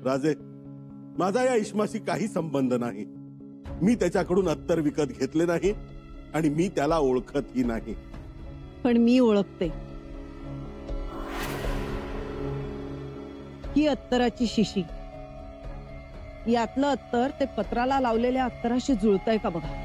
राजे, माझा या इश्माशी काही संबंध नाही. मी त्याच्याकडून अत्तर विकत घेतले नाही आणि मी त्याला ओळखतही नाही. पण मी ओळखते. ही अत्तराची शिशी. यातलं अत्तर ते पत्राला लावलेल्या अत्तराशी जुळतंय का बघा.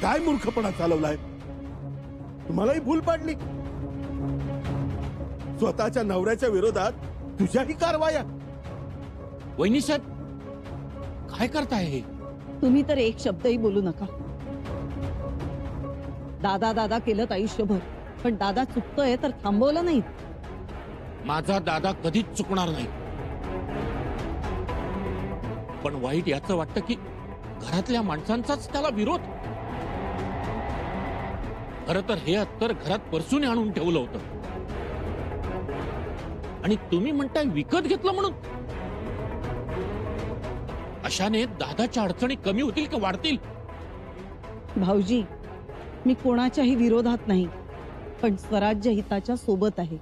काय मूर्खपणा चालवलाय. तुम्हालाही भूल पाडली. स्वतःच्या नवऱ्याच्या विरोधात तुझ्याही कारवाया. वहिनी साहेब, काय करताय हे? तुम्ही तर एक शब्दही बोलू नका. दादा दादा केलं आयुष्यभर, पण दादा चुकतोय तर थांबवलं नाही. माझा दादा कधीच चुकणार नाही. पण वाईट याचं वाटतं की घरातल्या माणसांचाच त्याला विरोध. खरं तर हे अत्तर घरात परसूने आणून ठेवलं होतं आणि तुम्ही म्हणताय विकत घेतलं म्हणून. अशाने दादाच्या अडचणी कमी होतील का वाढतील? भाऊजी, मी कोणाच्याही विरोधात नाही, पण स्वराज्य हिताच्या सोबत आहे.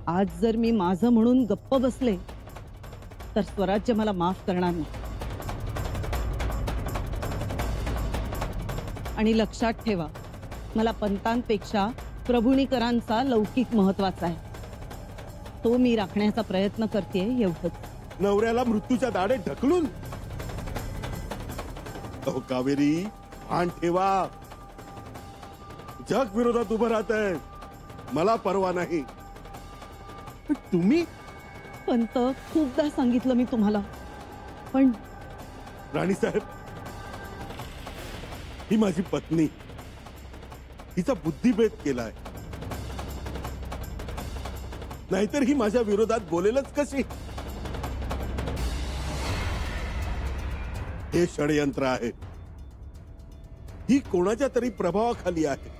आज जर मी माझं म्हणून गप्प बसले तर स्वराज्य मला माफ करणार नाही. आणि लक्षात ठेवा, मला पंतांपेक्षा प्रभुणीकरांचा लौकिक महत्वाचा आहे. तो मी राखण्याचा प्रयत्न करते एवढंच. नवऱ्याला मृत्यूच्या दाढे ढकलून. अहो कावेरी, भान ठेवा. जग विरोधात उभं राहत आहे. मला परवा नाही, पण तुम्ही. पंत, खूपदा सांगितलं मी तुम्हाला, पण राणीसाहेब, ही माझी पत्नी. हिचा बुद्धिभेद केलाय. नाहीतर ही माझ्या विरोधात बोलेलच कशी. हे षडयंत्र आहे. ही कोणाच्या तरी प्रभावाखाली आहे.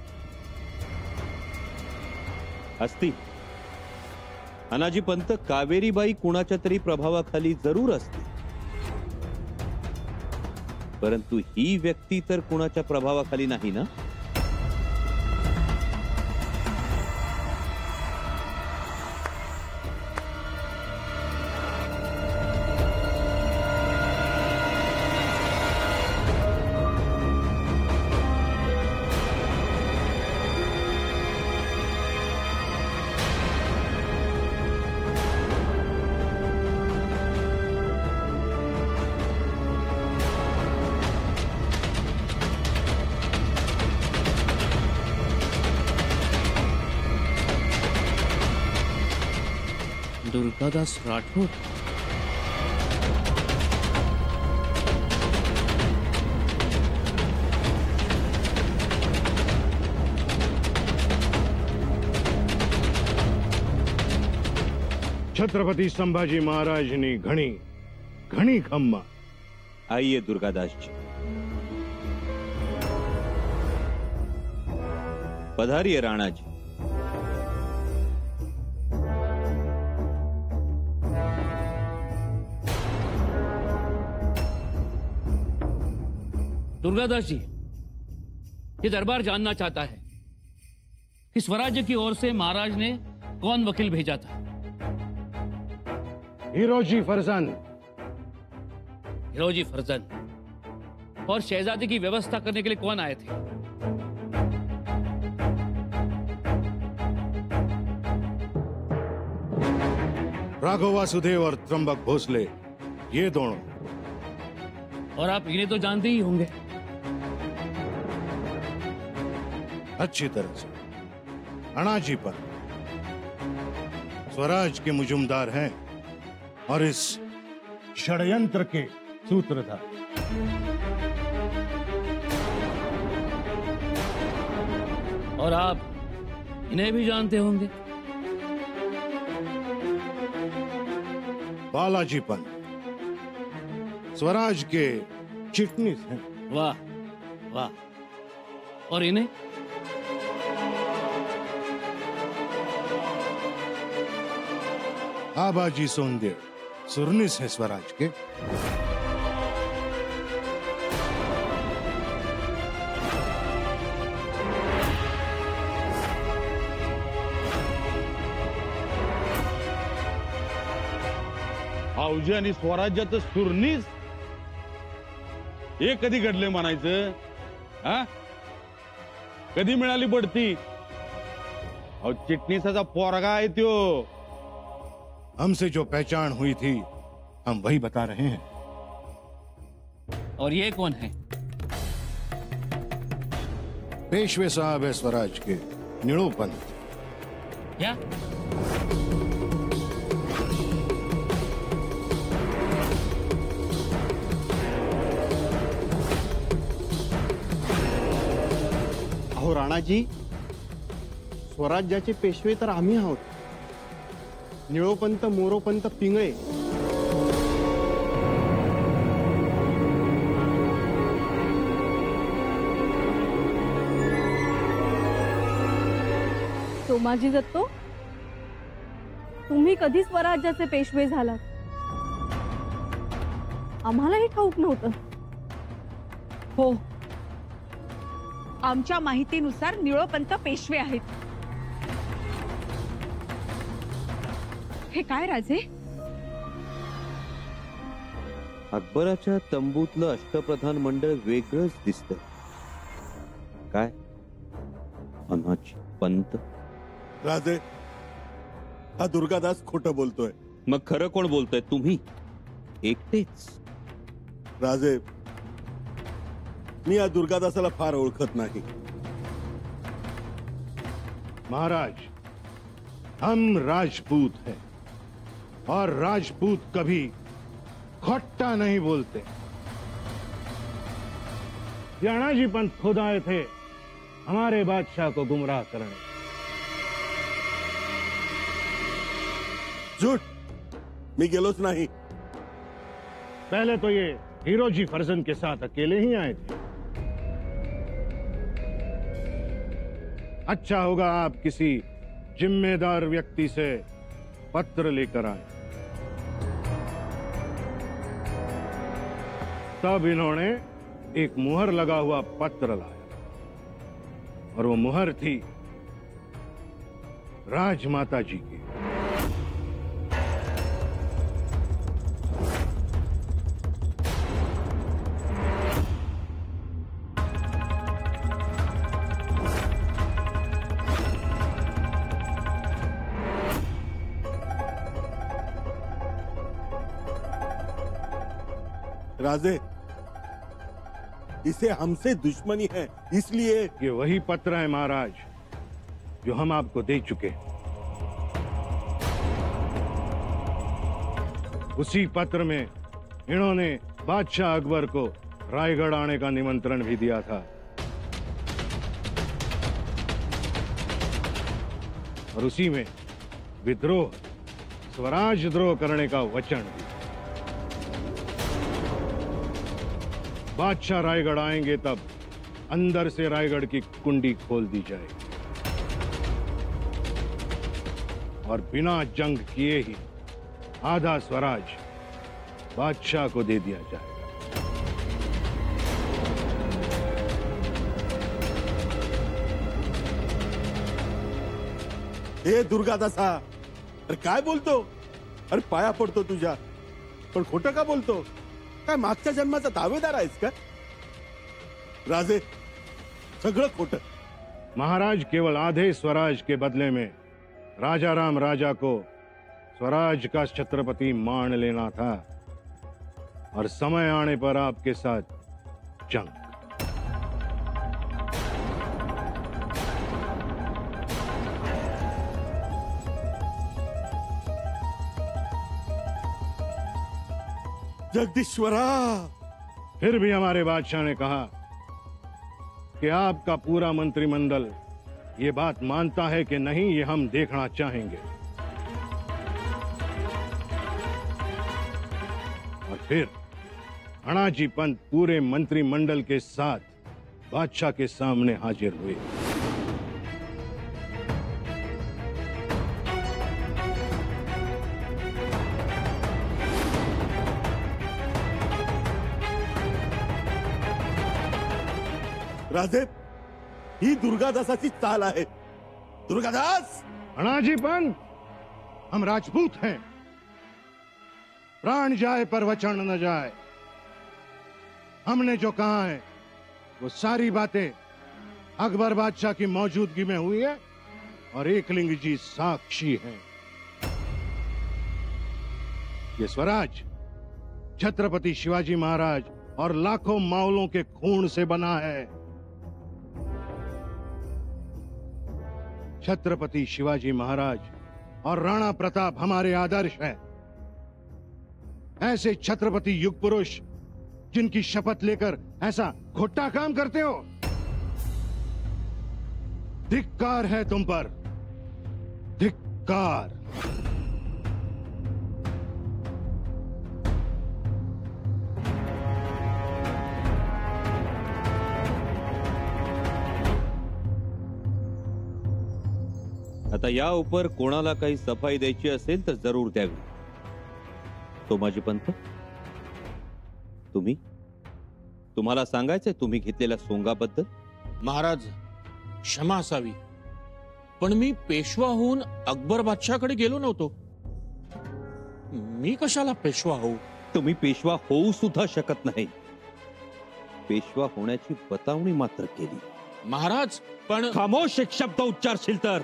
असती अनाजी पंत, कावेरीबाई कुणाच्या तरी प्रभावाखाली जरूर असते, परंतु ही व्यक्ती तर कुणाच्या प्रभावाखाली नाही ना. दुर्गादास राठोड. छत्रपति संभाजी महाराज ने घणी घणी खम्मा. आइए दुर्गादास जी, पधारिए राणा जी. दुर्गादास जी, ये दरबार जानना चाहता है कि स्वराज्य की ओर से महाराज ने कौन वकील भेजा था। हिरोजी फरजंद। हिरोजी फरजंद। और शहजादी की व्यवस्था करने के लिए कौन आए थे? राघव वासुदेव और त्र्यंबक भोसले, ये दोनों। और आप इन्हें तो जानते ही होंगे। अच्छी तरह से। अनाजी पर स्वराज के मुजुमदार हैं और इस षड्यंत्र के सूत्रधार। और आप इन्हें भी जानते होंगे। बालाजी पंत स्वराज के चिटनीस हैं। वाह वाह। और इन्हें? आबाजी सोनदेव सुरनीस है स्वराज के। फौजी आणि स्वराज्याचं सुरनीस हे कधी घडले म्हणायचं? हा, कधी मिळाली बढती? अहो, चिटणीसाचा पोरगा आहे त्यो। हमसे जो पहचान हुई थी हम वही बता रहे हैं। और ये कौन है? पेशवे साहब है स्वराज के, निळो पंत। क्या? अहो राणाजी, स्वराज्याचे पेशवे तर आम्ही आहोत। निळोपंत, मोरोपंत, पिंगळे सोमाजी दत्तो, तुम्ही कधी स्वराज्याचे पेशवे झालात? आम्हालाही ठाऊक नव्हतं। हो, आमच्या माहितीनुसार निळोपंत पेशवे आहेत। हे काय राजे? अकबराच्या तंबूतलं अष्टप्रधान मंडळ वेगळंच दिसतंय। काय अनाजी पंत? राजे, हा दुर्गादास खोटं बोलतोय। मग खरं कोण बोलतंय? तुम्ही एकटेच? राजे, मी या दुर्गादासाला फार ओळखत नाही। महाराज, हम राजपूत हैं और राजपूत कभी खट्टा नहीं बोलते। अनाजी पंत खुद आए थे हमारे बादशाह को गुमराह करने। झूठ, मी गेलोच नाही। पहले तो ये हीरोजी फर्जन के साथ अकेले ही आए थे। अच्छा होगा आप किसी जिम्मेदार व्यक्ति से पत्र लेकर आए। तब इन्होंने एक मुहर लगा हुआ पत्र लाया और वो मुहर थी राजमाता जी की। राजे, इसे हमसे दुश्मनी है, इसलिए। ये वही पत्र है महाराज जो हम आपको दे चुके हैं। उसी पत्र में इन्होंने बादशाह अकबर को रायगढ़ आने का निमंत्रण भी दिया था और उसी में विद्रोह, स्वराज द्रोह करने का वचन भी। बादशाह रायगढ़ आएंगे तब अंदर से रायगढ़ की कुंडी खोल दी जाएगी और बिना जंग किए ही आधा स्वराज बादशाह को दे दिया जाएगा। हे दुर्गादासा, अरे काय बोलतो? अरे पाया पडतो तुझ्या, पण खोटं का बोलतो? काय मागच्या जन्माचा दावेदार आहेस का? राजे, सगळं खोटं। महाराज केवल आधे स्वराज के बदले में राजा राम राजा को स्वराज का छत्रपति मान लेना था और समय आने पर आपके साथ जंग। जगदीश्वरा, फिर भी हमारे बादशाह ने कहा कि आपका पूरा मंत्रिमंडल ये बात मानता है कि नहीं, ये हम देखना चाहेंगे। और फिर अणाजी पंत पूरे मंत्रिमंडल के साथ बादशाह के सामने हाजिर हुए। राजे, ही दुर्गादासाची चाल आहे। दुर्गादास, अणाजी पंत, हम राजपूत हैं, प्राण जाए पर वचन न जाए। हमने जो कहा है वो सारी बातें अकबर बादशाह की मौजूदगी में हुई है और एकलिंग जी साक्षी हैं। ये स्वराज छत्रपति शिवाजी महाराज और लाखों मावलों के खून से बना है। छत्रपति शिवाजी महाराज और राणा प्रताप हमारे आदर्श हैं। ऐसे छत्रपति युग पुरुष जिनकी शपथ लेकर ऐसा खोटा काम करते हो, धिक्कार है तुम पर, धिक्कार। आता या ऊपर कोणाला काही सफाई द्यायची असेल तर जरूर द्यावी। सोमाजी पंत, तुम्हाला सांगायचंय तुम्ही घेतलेल्या सोंगाबद्दल? महाराज, क्षमा असावी, पण मी पेशवा होऊन अकबर बादशाहकडे गेलो नव्हतो। मी कशाला पेशवा होऊ? तुम्ही पेशवा होऊ सुद्धा शकत नाही, पेशवा होण्याची बतावणी मात्र केली। महाराज, पण खामोश, एक शब्द उच्चारशील तर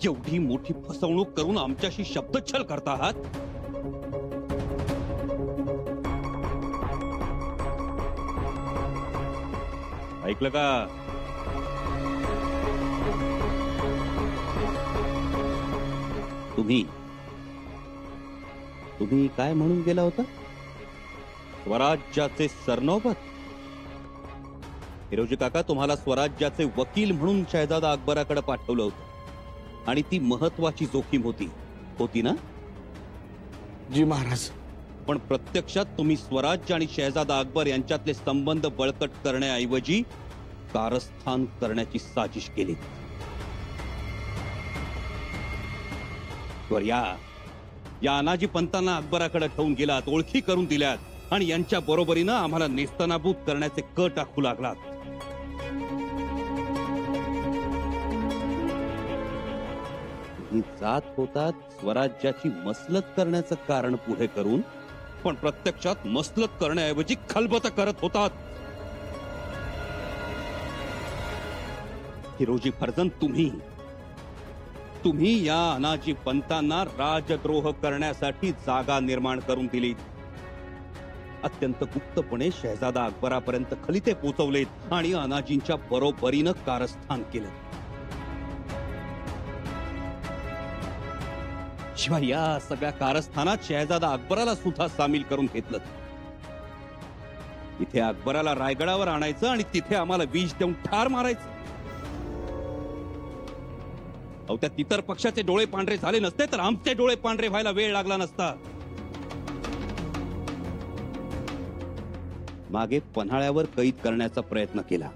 एवढी मोठी फसवणूक करून आमच्याशी शब्दच्छल करता आहात? ऐकलं का? तुम्ही काय म्हणून गेला होता? स्वराज्याचे सरनौबत? हिरोजी काका, तुम्हाला स्वराज्याचे वकील म्हणून शहजादा अकबराकडे पाठवलं होतं आणि ती महत्वाची जोखीम होती ना? जी महाराज। पण प्रत्यक्षात तुम्ही स्वराज्य आणि शहजादा अकबर यांच्यातले संबंध बळकट करण्याऐवजी कारस्थान करण्याची साजिश केली। या अनाजी पंतांना अकबराकडे ठेवून गेलात, ओळखी करून दिल्यात आणि यांच्या बरोबरीनं आम्हाला नेस्तनाबूत करण्याचे कट आखू लागलात। जात होतात स्वराज्याची मसलत करण्याचं कारण पुढे करून, पण प्रत्यक्षात मसलत करण्याऐवजी खलबत करत होतात। हिरोजी फर्जन, तुम्ही या अनाजी पंतांना राजद्रोह करण्यासाठी जागा निर्माण करून दिली। अत्यंत गुप्तपणे शहजादा अकबरापर्यंत खलिते पोहोचवलेत आणि अनाजींच्या बरोबरीनं कारस्थान केलं। शिवाय या सगळ्या कारस्थानात शहजादा अकबराला सुद्धा सामील करून घेतलं। इथे अकबराला रायगडावर आणायचं आणि तिथे आम्हाला विष देऊन ठार मारायचं। अहो, त्या इतर पक्षाचे डोळे पांढरे झाले नसते तर आमचे डोळे पांढरे व्हायला वेळ लागला नसता। मागे पन्हाळ्यावर कैद करण्याचा प्रयत्न केला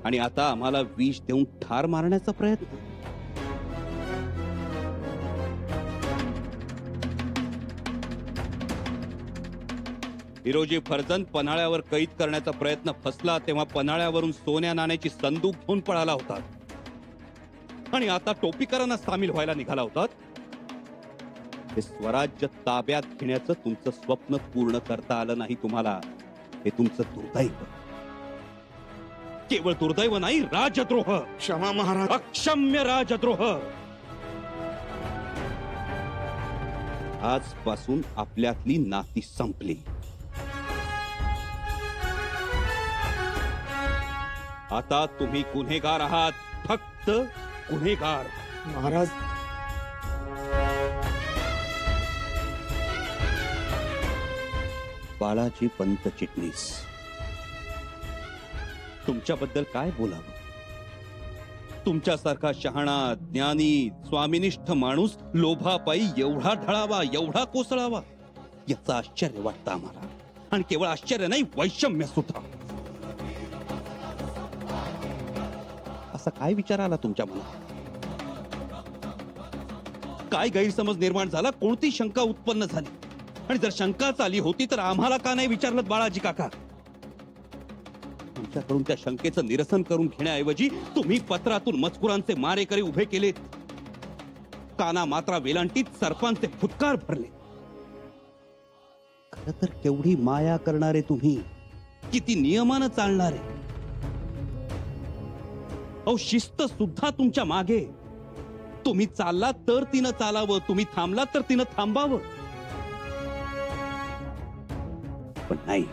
आणि आता आम्हाला विष देऊन ठार मारण्याचा प्रयत्न। हिरोजी फर्जंद पन्हाळ्यावर कैद करण्याचा प्रयत्न फसला तेव्हा पन्हाळ्यावरून सोन्या नाण्याची संदूक घेऊन पळाला होता आणि आता टोपीकरांना सामील व्हायला निघाला होता. हे स्वराज्य ताब्यात घेण्याचं तुमचं स्वप्न पूर्ण करता आलं नाही तुम्हाला. हे तुमचं दुर्दैव. केवळ दुर्दैव नाही, राजद्रोह. क्षमा महाराज. अक्षम्य राजद्रोह. आजपासून आपल्यातली नाती संपली. आता तुम्ही गुन्हेगार आहात, फक्त गुन्हेगार. महाराज बाळाजी पंत चिटणीस, तुमच्याबद्दल काय बोलावं? तुमच्यासारखा शहाणा, ज्ञानी, स्वामिनिष्ठ माणूस लोभापायी एवढा ढळावा, एवढा कोसळावा, याचं आश्चर्य वाटतं आम्हाला. आणि केवळ आश्चर्य नाही, वैषम्य सुद्धा. असा काय विचार आला तुमच्या मनात? काय गैरसमज निर्माण झाला? कोणती शंका उत्पन्न झाली? आणि जर शंकाच आली होती तर आम्हाला का नाही विचारलं बाळाजी काका? तुमच्याकडून त्या शंकेचं निरसन करून घेण्याऐवजी तुम्ही पत्रातून मजकुरांचे मारेकरी उभे केलेत. काना मात्रा वेलांटीत सर्पांचे फुटकार भरले. खरं तर केवढी माया करणारे तुम्ही, किती नियमानं चालणारे. अहो, शिस्त सुद्धा तुमच्या मागे. तुम्ही चाललात तर तिनं चालावं, तुम्ही थांबलात तर तिनं थांबावं. पण नाही.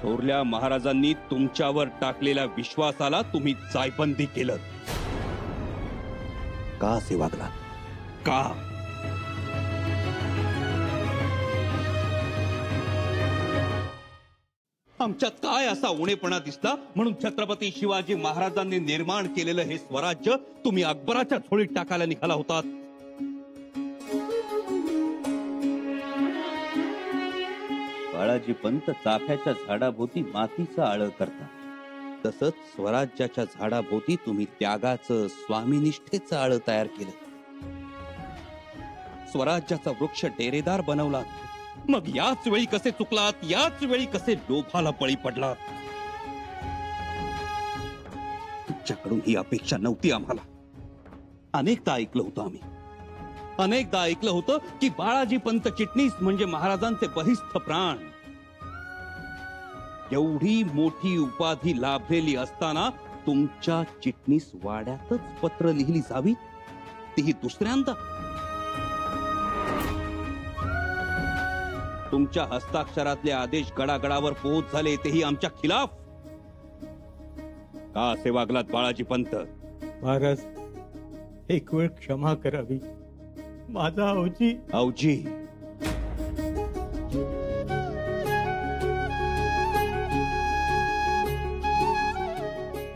थोरल्या महाराजांनी तुमच्यावर टाकलेल्या विश्वासाला तुम्ही जायबंदी केलं. का असे वागलात? का? आमच्यात काय असा उणेपणा दिसला म्हणून छत्रपती शिवाजी महाराजांनी निर्माण केलेलं हे स्वराज्य तुम्ही अकबराच्या झोळीत टाकायला निघाला होतात? बाळाजी पंत चाफ्याच्या झाडाभोवती मातीचं आळं करतात, तसंच स्वराज्याच्या झाडाभोवती तुम्ही त्यागाचं, स्वामीनिष्ठेचं आळं तयार केलं. स्वराज्याचा वृक्ष डेरेदार बनवला. मग याच वेळी कसे चुकलात? याच वेळी कसे लोभाला बळी पडलात? तुमच्याकडून ही अपेक्षा नव्हती आम्हाला. अनेकदा ऐकलं होतं आम्ही, अनेकदा ऐकलं होतं की बाळाजी पंत चिटणीस म्हणजे महाराजांचे बहिस्थ प्राण. एवढी मोठी उपाधी लाभलेली असताना तुमच्या चिटणीस वाड्यातच पत्र लिहिली जावी, तीही दुसऱ्यांदा. तुमच्या हस्ताक्षरातले आदेश गडागडावर पोहोच झाले, तेही आमच्या खिलाफ. का असे वागलात बाळाजी पंत? महाराज, एक वेळ क्षमा करावी. माझा अवजी. अवजी?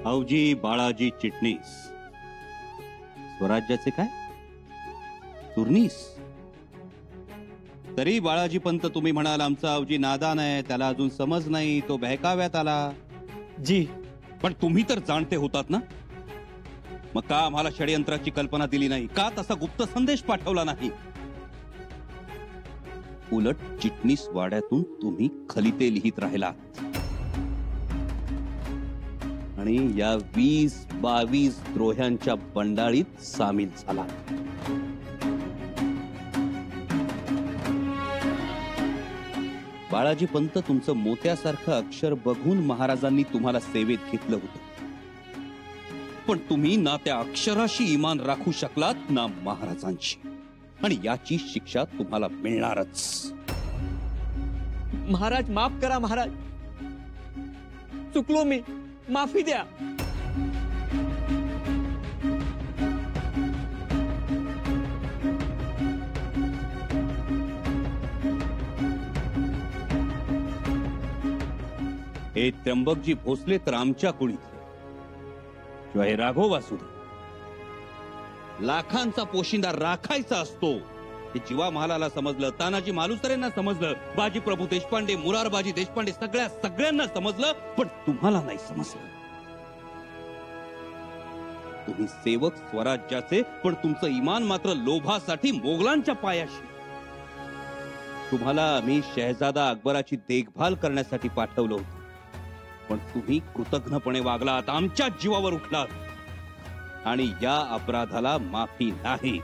अवजी बाळाजी चिटणीस, स्वराज्याचे काय तुर्नीस? तरी बाळाजी पंत तुम्ही म्हणाल आमचा अवजी नादान आहे, त्याला अजून समज नाही, तो बहकाव्यात आला. जी, पण तुम्ही तर जाणते होतात ना, मग का आम्हाला षडयंत्राची कल्पना दिली नाही? का तसा गुप्त संदेश पाठवला नाही? उलट चिटणीस वाड्यातून तुम्ही खलिते लिहित राहिलात आणि या 20-22 द्रोह्यांच्या बंडाळीत सामील झाला. बाळाजी पंत, तुमचं मोत्यासारखं अक्षर बघून महाराजांनी तुम्हाला सेवेत घेतलं होतं, पण तुम्ही ना त्या अक्षराशी इमान राखू शकलात ना महाराजांशी, आणि याची शिक्षा तुम्हाला मिळणारच. महाराज माफ करा. महाराज, चुकलो मी, माफी द्या. हे त्र्यंबकजी भोसले तर आमच्या कुणीतले, शिवाय हे राघव वासुदे. लाखांचा पोशिंदा राखायचा असतो हे जीवा महालाला समजलं, तानाजी मालुसरेंना समजलं, बाजी प्रभू देशपांडे, मुरारबाजी देशपांडे, सगळ्यांना समजलं, पण तुम्हाला नाही समजलं. तुम्ही सेवक स्वराज्याचे, पण तुमचं इमान मात्र लोभासाठी मोगलांच्या पायाशी. तुम्हाला मी शहजादा अकबराची देखभाल करण्यासाठी पाठवलं होतं, पण तुम्ही कृतज्ञपणे वागलात, आमच्या जीवावर उठलात आणि या अपराधाला माफी नाही.